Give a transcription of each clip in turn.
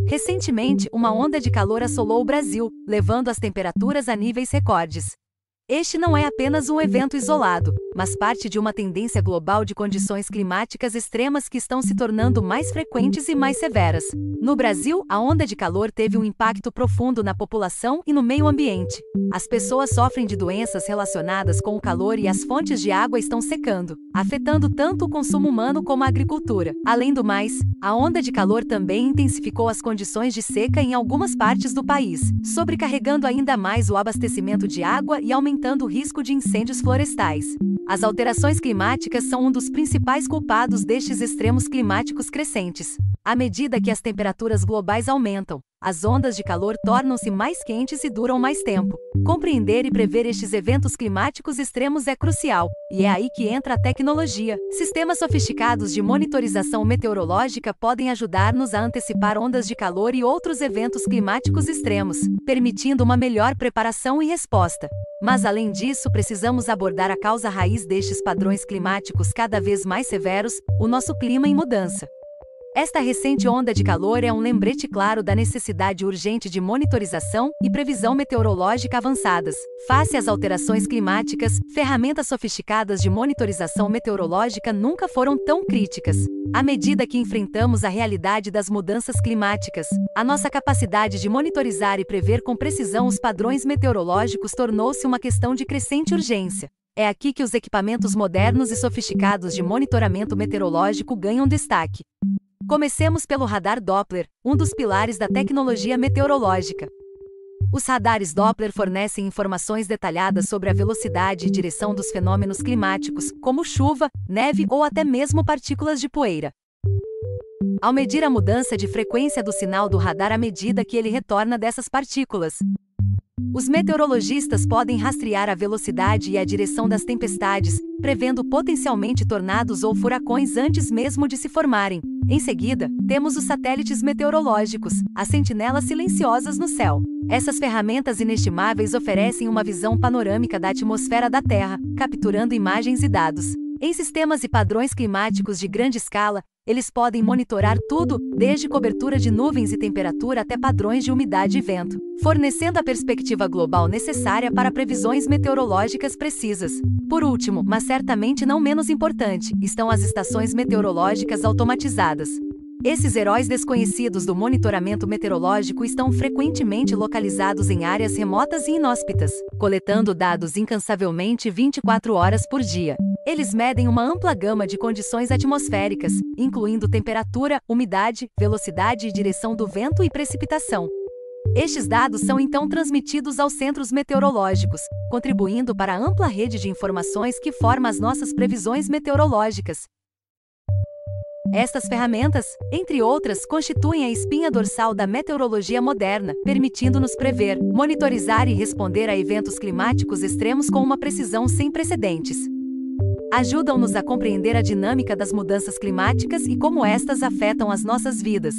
Recentemente, uma onda de calor assolou o Brasil, levando as temperaturas a níveis recordes. Este não é apenas um evento isolado, mas parte de uma tendência global de condições climáticas extremas que estão se tornando mais frequentes e mais severas. No Brasil, a onda de calor teve um impacto profundo na população e no meio ambiente. As pessoas sofrem de doenças relacionadas com o calor e as fontes de água estão secando, afetando tanto o consumo humano como a agricultura. Além do mais, a onda de calor também intensificou as condições de seca em algumas partes do país, sobrecarregando ainda mais o abastecimento de água e aumentando o risco de incêndios florestais. As alterações climáticas são um dos principais culpados destes extremos climáticos crescentes. À medida que as temperaturas globais aumentam, as ondas de calor tornam-se mais quentes e duram mais tempo. Compreender e prever estes eventos climáticos extremos é crucial, e é aí que entra a tecnologia. Sistemas sofisticados de monitorização meteorológica podem ajudar-nos a antecipar ondas de calor e outros eventos climáticos extremos, permitindo uma melhor preparação e resposta. Mas além disso, precisamos abordar a causa raiz destes padrões climáticos cada vez mais severos, o nosso clima em mudança. Esta recente onda de calor é um lembrete claro da necessidade urgente de monitorização e previsão meteorológica avançadas. Face às alterações climáticas, ferramentas sofisticadas de monitorização meteorológica nunca foram tão críticas. À medida que enfrentamos a realidade das mudanças climáticas, a nossa capacidade de monitorizar e prever com precisão os padrões meteorológicos tornou-se uma questão de crescente urgência. É aqui que os equipamentos modernos e sofisticados de monitoramento meteorológico ganham destaque. Comecemos pelo radar Doppler, um dos pilares da tecnologia meteorológica. Os radares Doppler fornecem informações detalhadas sobre a velocidade e direção dos fenômenos climáticos, como chuva, neve ou até mesmo partículas de poeira. Ao medir a mudança de frequência do sinal do radar à medida que ele retorna dessas partículas, os meteorologistas podem rastrear a velocidade e a direção das tempestades, prevendo potencialmente tornados ou furacões antes mesmo de se formarem. Em seguida, temos os satélites meteorológicos, as sentinelas silenciosas no céu. Essas ferramentas inestimáveis oferecem uma visão panorâmica da atmosfera da Terra, capturando imagens e dados. Em sistemas e padrões climáticos de grande escala, eles podem monitorar tudo, desde cobertura de nuvens e temperatura até padrões de umidade e vento, fornecendo a perspectiva global necessária para previsões meteorológicas precisas. Por último, mas certamente não menos importante, estão as estações meteorológicas automatizadas. Esses heróis desconhecidos do monitoramento meteorológico estão frequentemente localizados em áreas remotas e inóspitas, coletando dados incansavelmente 24 horas por dia. Eles medem uma ampla gama de condições atmosféricas, incluindo temperatura, umidade, velocidade e direção do vento e precipitação. Estes dados são então transmitidos aos centros meteorológicos, contribuindo para a ampla rede de informações que forma as nossas previsões meteorológicas. Estas ferramentas, entre outras, constituem a espinha dorsal da meteorologia moderna, permitindo-nos prever, monitorizar e responder a eventos climáticos extremos com uma precisão sem precedentes. Ajudam-nos a compreender a dinâmica das mudanças climáticas e como estas afetam as nossas vidas,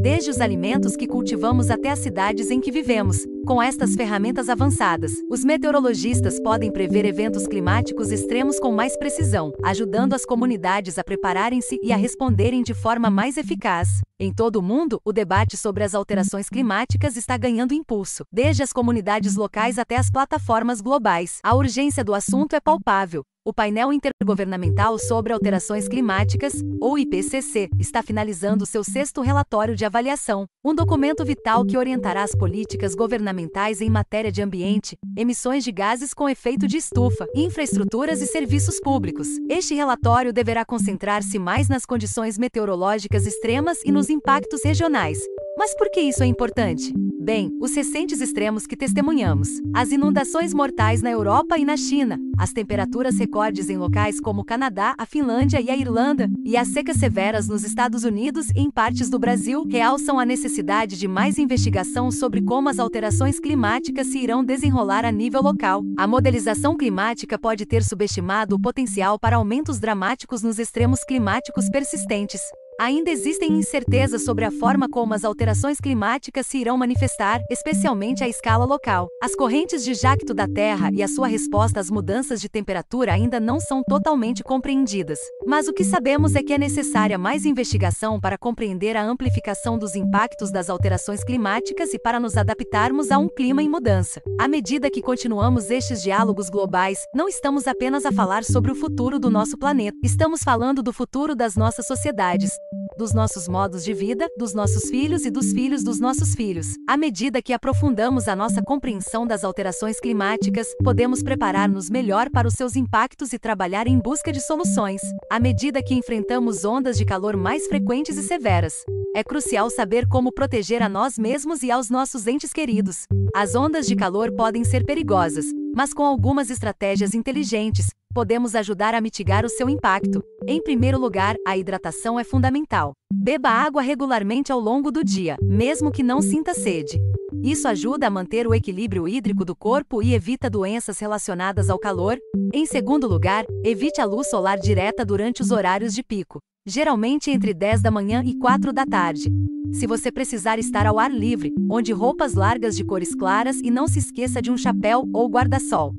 desde os alimentos que cultivamos até as cidades em que vivemos. Com estas ferramentas avançadas, os meteorologistas podem prever eventos climáticos extremos com mais precisão, ajudando as comunidades a prepararem-se e a responderem de forma mais eficaz. Em todo o mundo, o debate sobre as alterações climáticas está ganhando impulso, desde as comunidades locais até as plataformas globais. A urgência do assunto é palpável. O Painel Intergovernamental sobre Alterações Climáticas, ou IPCC, está finalizando seu 6º relatório de avaliação, um documento vital que orientará as políticas governamentais em matéria de ambiente, emissões de gases com efeito de estufa, infraestruturas e serviços públicos. Este relatório deverá concentrar-se mais nas condições meteorológicas extremas e nos impactos regionais. Mas por que isso é importante? Bem, os recentes extremos que testemunhamos, as inundações mortais na Europa e na China, as temperaturas recordes em locais como o Canadá, a Finlândia e a Irlanda, e as secas severas nos Estados Unidos e em partes do Brasil, realçam a necessidade de mais investigação sobre como as alterações climáticas se irão desenrolar a nível local. A modelização climática pode ter subestimado o potencial para aumentos dramáticos nos extremos climáticos persistentes. Ainda existem incertezas sobre a forma como as alterações climáticas se irão manifestar, especialmente à escala local. As correntes de jacto da Terra e a sua resposta às mudanças de temperatura ainda não são totalmente compreendidas. Mas o que sabemos é que é necessária mais investigação para compreender a amplificação dos impactos das alterações climáticas e para nos adaptarmos a um clima em mudança. À medida que continuamos estes diálogos globais, não estamos apenas a falar sobre o futuro do nosso planeta, estamos falando do futuro das nossas sociedades, dos nossos modos de vida, dos nossos filhos e dos filhos dos nossos filhos. À medida que aprofundamos a nossa compreensão das alterações climáticas, podemos preparar-nos melhor para os seus impactos e trabalhar em busca de soluções. À medida que enfrentamos ondas de calor mais frequentes e severas, é crucial saber como proteger a nós mesmos e aos nossos entes queridos. As ondas de calor podem ser perigosas, mas com algumas estratégias inteligentes, podemos ajudar a mitigar o seu impacto. Em primeiro lugar, a hidratação é fundamental. Beba água regularmente ao longo do dia, mesmo que não sinta sede. Isso ajuda a manter o equilíbrio hídrico do corpo e evita doenças relacionadas ao calor. Em segundo lugar, evite a luz solar direta durante os horários de pico, geralmente entre 10 da manhã e 4 da tarde. Se você precisar estar ao ar livre, onde roupas largas de cores claras e não se esqueça de um chapéu ou guarda-sol.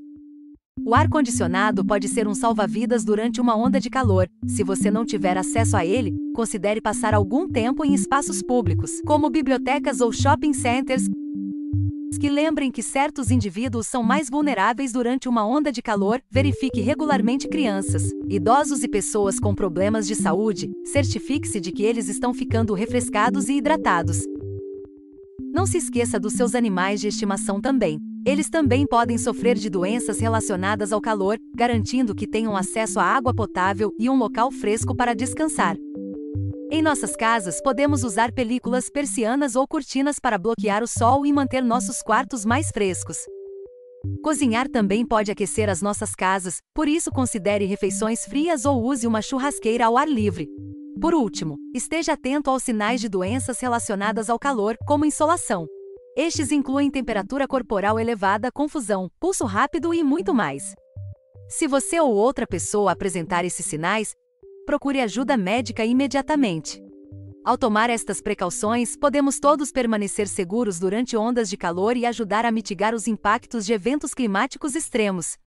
O ar-condicionado pode ser um salva-vidas durante uma onda de calor. Se você não tiver acesso a ele, considere passar algum tempo em espaços públicos, como bibliotecas ou shopping centers, que lembrem que certos indivíduos são mais vulneráveis durante uma onda de calor. Verifique regularmente crianças, idosos e pessoas com problemas de saúde. Certifique-se de que eles estão ficando refrescados e hidratados. Não se esqueça dos seus animais de estimação também. Eles também podem sofrer de doenças relacionadas ao calor, garantindo que tenham acesso a água potável e um local fresco para descansar. Em nossas casas, podemos usar películas, persianas ou cortinas para bloquear o sol e manter nossos quartos mais frescos. Cozinhar também pode aquecer as nossas casas, por isso considere refeições frias ou use uma churrasqueira ao ar livre. Por último, esteja atento aos sinais de doenças relacionadas ao calor, como insolação. Estes incluem temperatura corporal elevada, confusão, pulso rápido e muito mais. Se você ou outra pessoa apresentar esses sinais, procure ajuda médica imediatamente. Ao tomar estas precauções, podemos todos permanecer seguros durante ondas de calor e ajudar a mitigar os impactos de eventos climáticos extremos.